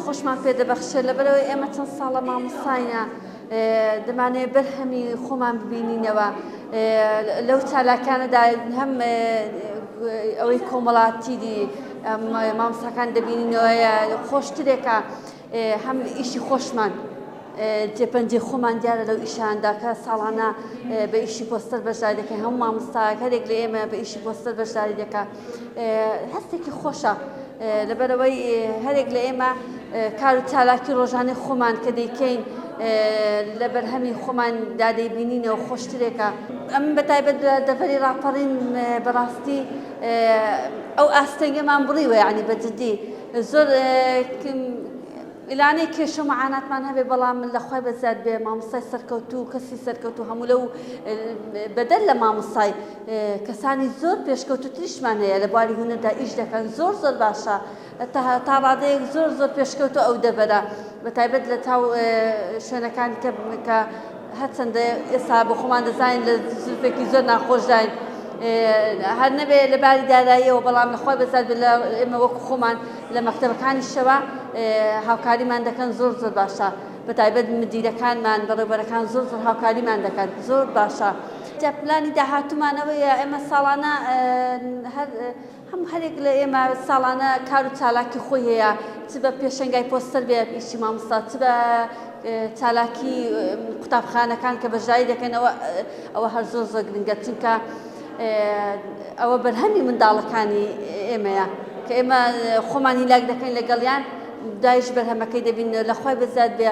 خۆشمان پێ دەبەخشێت لەبەرەوەی ئێمە چەند ساڵە مامۆستاینە دەمانێت بەرهەمی خۆمان ببینینەوە لەو چالاکانەدا هەم ئەوەی کۆمەڵاتی مامۆستاکان دەبینینەوە خۆشترێکە هەم ئیشی خۆشمان جێپەنجێ خۆمان دیارە لەو ئیشاندا کە ساڵانە بە ئیشی پۆستەر بەشداری دەکەین هەموو مامۆستایەک هەرێک لە ئێمە بە ئیشی پۆستەر بەشداری دەکات هەستێکی خۆشە لەبەرەوەی هەرێک لە ئێمە کار و چالاکی ڕۆژانەی خۆمان کە دەیکەین لە بەرهەمی خۆمان دادەیبینینەوە خۆشترێکە ئەم بەتایبەت دەڤەری ڕاپەڕین بەڕاستی ئەو ئاستەنگەمان بڕیوە یعنی بەجددی زۆر ئیلانەی کێشە مەعاناتمان هەبێ بەڵام لەخوای بەزیاد بێ مامۆستای سەرکەوتوو و کەسی سەرکەوتوو هەموو لەو بەدەل لە مامۆستای کەسانی زۆر پێشکەوتوتریشمان هەیە لە بواری هونەردا ئیش دەکەن زۆر باشە تا ڕادەیەک زۆر پێشکەوتو ئەو دەبەرە بەتایبەت لە تاو شوێنەکانی کە هەرچەندە ئێستا بۆ خۆمان دەزانین لە زولفێکی زۆر ناخۆش داین هەر نەبێ لە باری داراییەوە بەڵام لەخوای بەزیاد بێ ئێمە وەکو خۆمان لە مەکتەبەکانی شەوە هاوکاریمان دەکەن زۆر باشە بەتایبەت مدیرەکانمان بەڕێوەبەرەکان زۆر هاوکاریمان دەکەن زۆر باشە پلانی داهاتوومانەوەیە ئێمە ساڵانە هەرێک لە ئێمە ساڵانە کار و چالاکی خۆی هەیە چ بە پێشەنگای پۆستەر بێ ئیشی مامۆستا چ بە چالاکی قوتابخانەکان کە بەشداری دەکەن ئەوە هەر زۆر گرنگە چونکە ئەوە بەرهەمی منداڵەکانی ئێمەیە کە ئێمە خۆمان هیلاک دەکەین لەگەڵیان دایش بەرهەمەکەی دەبین لەخوای بەزیاد بێ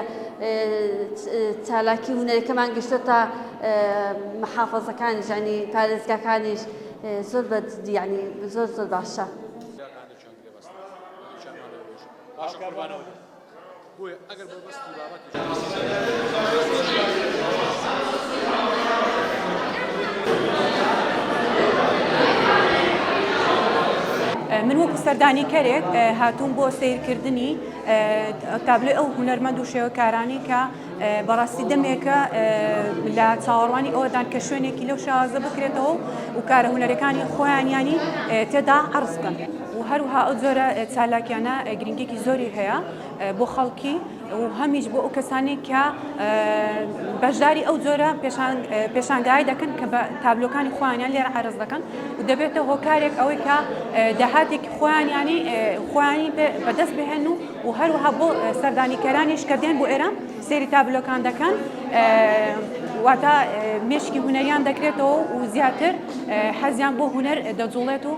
چالاکی هونەرەکەمان گەشتە تا محافەزەکانیش ینی پارێزگاکانیش زۆر بەجددی ینی زۆر باشە. من وەکو سەردانیکەرێک هاتووم بۆ سیرکردنی تابلۆی ئەو هونەرمەند و شێوەکارانی کە بەڕاستی دەمێکە لە چاوەڕوانی ئەوەدان کە شوێنێکی لەو شازە بکرێتەوە و کارە هونەرەکانی خۆیانیانی تێدا عەرز بکەن و هەروها ئەو جۆرە چالاکیانە گرنگێکی زۆری هەیە بۆ خەڵکی و هەمیش بۆ ئەو کەسانی کە بەشداری ئەو جۆرە پێشانگای دەکەن کە بە تابلۆکانی خۆیانیان لێرە عەرز دەکەن و دەبێتە هۆکارێک ئەوەی کە داهاتێکی خۆیانی بەدەست بهێن و هەروها بۆ سەردانیکەرانیش کە دێن بۆ ئێرە سێری تابلۆکان دەکەن واتە مێشکی هونەریان دەکرێتەوە و زیاتر حەزیان بۆ هونەر دەجوڵێت و